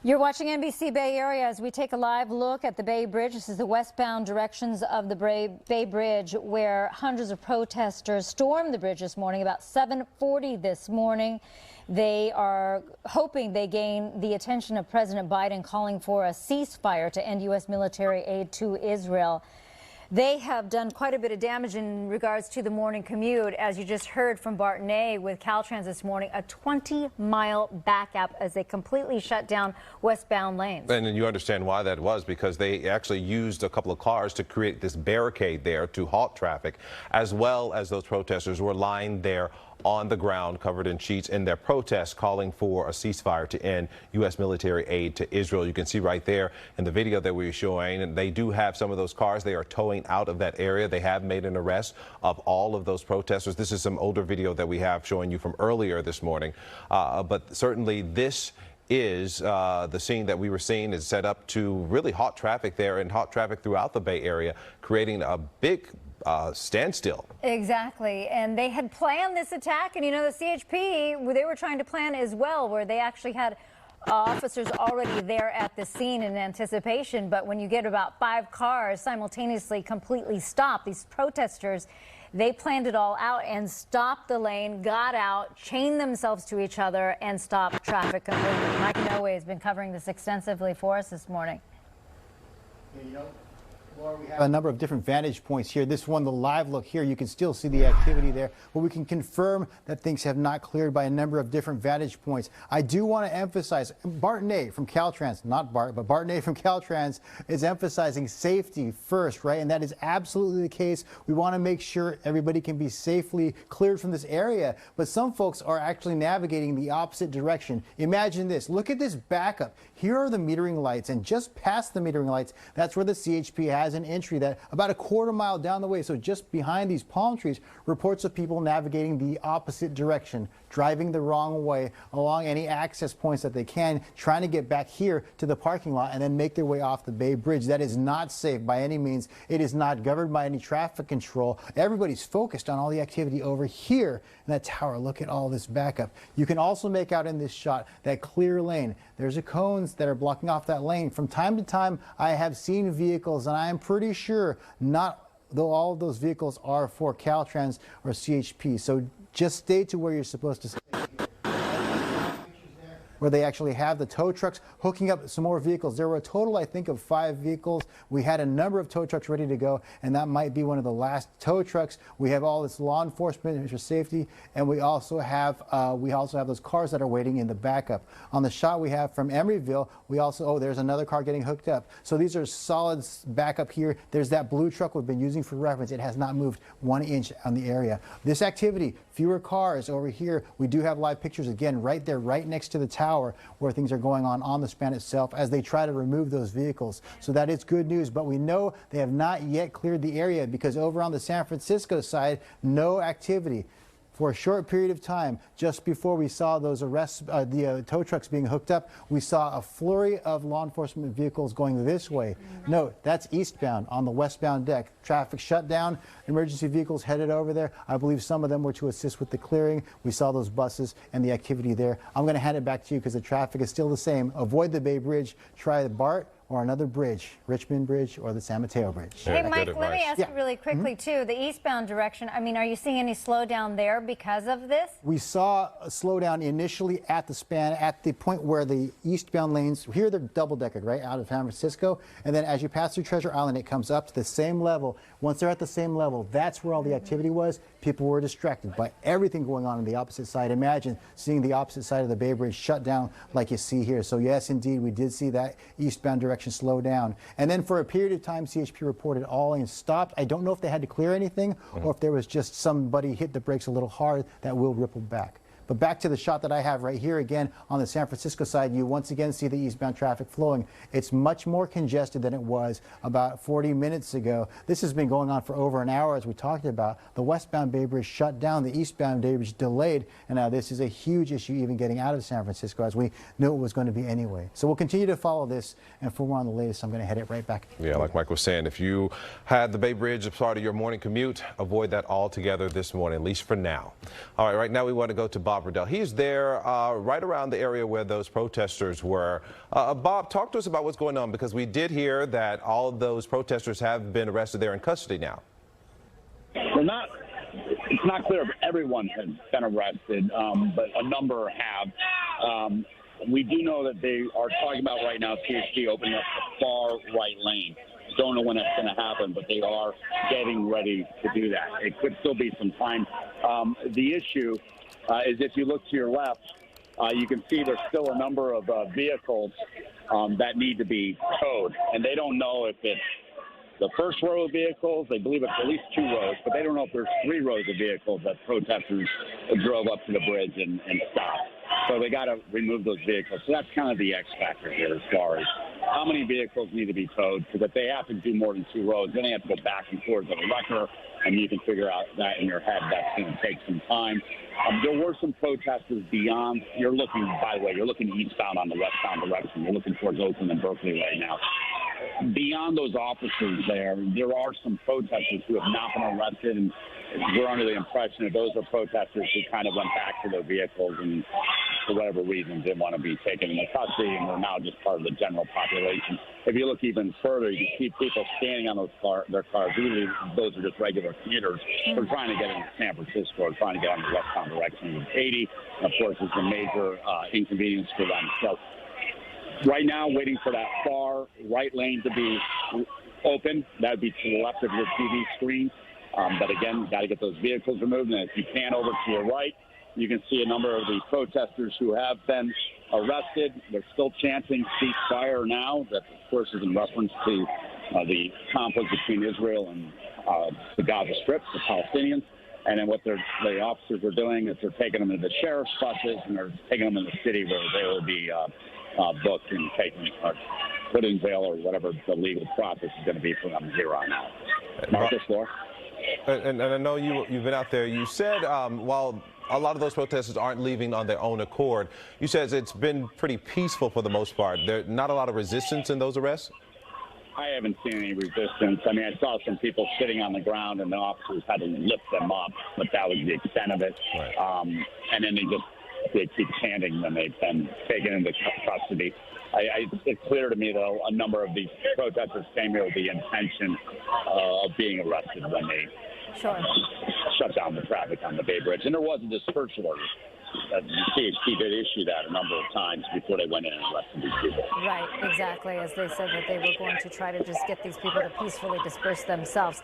You're watching NBC Bay Area as we take a live look at the Bay Bridge. This is the westbound directions of the Bay Bridge, where hundreds of protesters stormed the bridge this morning about 7:40 this morning. They are hoping they gain the attention of President Biden, calling for a ceasefire to end U.S. military aid to Israel. They have done quite a bit of damage in regards to the morning commute. As you just heard from Barton with Caltrans this morning, a 20-mile backup as they completely shut down westbound lanes. And you understand why that was, because they actually used a couple of cars to create this barricade there to halt traffic, as well as those protesters were lying there on the ground covered in sheets in their protest, calling for a ceasefire to end U.S. military aid to Israel. You can see right there in the video that we were showing, and they do have some of those cars they are towing out of that area. They have made an arrest of all of those protesters. This is some older video that we have showing you from earlier this morning. But certainly this is the scene that we were seeing is set up to really halt traffic there and halt traffic throughout the Bay Area, creating a big standstill. Exactly. And they had planned this attack. And, you know, the CHP, they were trying to plan as well, where they actually had officers already there at the scene in anticipation. But when you get about 5 cars simultaneously completely stopped, these protesters, they planned it all out and stopped the lane, got out, chained themselves to each other, and stopped traffic completely. Mike Noe has been covering this extensively for us this morning. Laura, we have a number of different vantage points here. This one, the live look here, you can still see the activity there, but we can confirm that things have not cleared by a number of different vantage points. I do want to emphasize, Barton from Caltrans, not Bart, but Barton from Caltrans is emphasizing safety first, right? And that is absolutely the case. We want to make sure everybody can be safely cleared from this area, but some folks are actually navigating the opposite direction. Imagine this. Look at this backup. Here are the metering lights, and just past the metering lights, that's where the CHP has an entry that about a quarter mile down the way. So just behind these palm trees, reports of people navigating the opposite direction, driving the wrong way along any access points that they can, trying to get back here to the parking lot and then make their way off the Bay Bridge. That is not safe by any means. It is not governed by any traffic control. Everybody's focused on all the activity over here in that tower. Look at all this backup. You can also make out in this shot that clear lane. There's a cones that are blocking off that lane. From time to time, I have seen vehicles, and I am pretty sure not, though all of those vehicles are for Caltrans or CHP. So just stay to where you're supposed to stay. Where they actually have the tow trucks hooking up some more vehicles. There were a total, I think, of 5 vehicles. We had a number of tow trucks ready to go, and that might be one of the last tow trucks. We have all this law enforcement for safety, and we also have those cars that are waiting in the backup. On the shot we have from Emeryville, we also, there's another car getting hooked up. So these are solid backup here. There's that blue truck we've been using for reference. It has not moved 1 inch on the area. This activity, fewer cars over here. We do have live pictures again right there, right next to the tower, where things are going on the span itself as they try to remove those vehicles. So that is good news, but we know they have not yet cleared the area, because over on the San Francisco side, no activity. For a short period of time, just before we saw those arrests, the tow trucks being hooked up, we saw a flurry of law enforcement vehicles going this way. No, that's eastbound on the westbound deck. Traffic shut down, emergency vehicles headed over there. I believe some of them were to assist with the clearing. We saw those buses and the activity there. I'm going to hand it back to you because the traffic is still the same. Avoid the Bay Bridge, try the BART or another bridge, Richmond Bridge or the San Mateo Bridge. Hey, Mike, let me ask you really quickly, too, the eastbound direction, I mean, are you seeing any slowdown there because of this? We saw a slowdown initially at the span, at the point where the eastbound lanes, here they're double-decked, right, out of San Francisco, and then as you pass through Treasure Island, it comes up to the same level. Once they're at the same level, that's where all the activity was. People were distracted by everything going on the opposite side. Imagine seeing the opposite side of the Bay Bridge shut down like you see here. So yes, indeed, we did see that eastbound direction slow down. And then for a period of time, CHP reported all lanes stopped. I don't know if they had to clear anything or if there was just somebody hit the brakes a little hard that will ripple back. But back to the shot that I have right here again on the San Francisco side, you once again see the eastbound traffic flowing. It's much more congested than it was about 40 minutes ago. This has been going on for over an hour, as we talked about. The westbound Bay Bridge shut down, the eastbound Bay Bridge delayed, and now this is a huge issue even getting out of San Francisco, as we knew it was going to be anyway. So we'll continue to follow this, and for more on the latest, I'm going to head it right back. Yeah, like Mike was saying, if you had the Bay Bridge as part of your morning commute, avoid that altogether this morning, at least for now. All right, right now we want to go to Bob Bob Riddell. He's there right around the area where those protesters were. Bob, talk to us about what's going on, because we did hear that all of those protesters have been arrested. They're in custody now. It's not clear if everyone has been arrested, but a number have. We do know that they are talking about right now THG opening up the far right lane. Don't know when that's going to happen, but they are getting ready to do that. It could still be some time. The issue is if you look to your left, you can see there's still a number of vehicles that need to be towed, and they don't know if it's the first row of vehicles. They believe it's at least 2 rows, but they don't know if there's 3 rows of vehicles that protesters drove up to the bridge and stopped. So they got to remove those vehicles. So that's kind of the X factor here as far as how many vehicles need to be towed, because if they have to do more than 2 rows, then they have to go back and forth to the wrecker, and you can figure out that in your head. That's going to take some time. There were some protesters beyond. You're looking, by the way, you're looking eastbound on the westbound direction. You're looking towards Oakland and Berkeley right now. Beyond those officers there are some protesters who have not been arrested, and we're under the impression that those are protesters who kind of went back to their vehicles and for whatever reason didn't want to be taken into custody, and we're now just part of the general population. If you look even further, you can see people standing on their cars. Usually those are just regular commuters. They're trying to get into San Francisco or trying to get on the westbound direction of 80. And of course, it's a major inconvenience for them. So right now, waiting for that far right lane to be open. That would be to the left of your TV screen. But again, got to get those vehicles removed. And if you pan over to your right, you can see a number of the protesters who have been arrested. They're still chanting ceasefire now. That, of course, is in reference to the conflict between Israel and the Gaza Strip, the Palestinians. And then what the officers are doing is they're taking them into the sheriff's buses and they're taking them in the city where they will be booked and taken put in jail or whatever the legal process is going to be for them here on out. Marcus, Laura? And I know you've been out there. You said while a lot of those protesters aren't leaving on their own accord, you said it's been pretty peaceful for the most part. There's not a lot of resistance in those arrests? I haven't seen any resistance. I mean, I saw some people sitting on the ground and the officers had to lift them up, but that was the extent of it. Right. And then they keep chanting when they've been taken into custody. It's clear to me, though, a number of these protesters came here with the intention of being arrested when they shut down the traffic on the Bay Bridge. And there was a dispersal order. CHP did issue that a number of times before they went in and arrested these people. Right, exactly, as they said that they were going to try to just get these people to peacefully disperse themselves.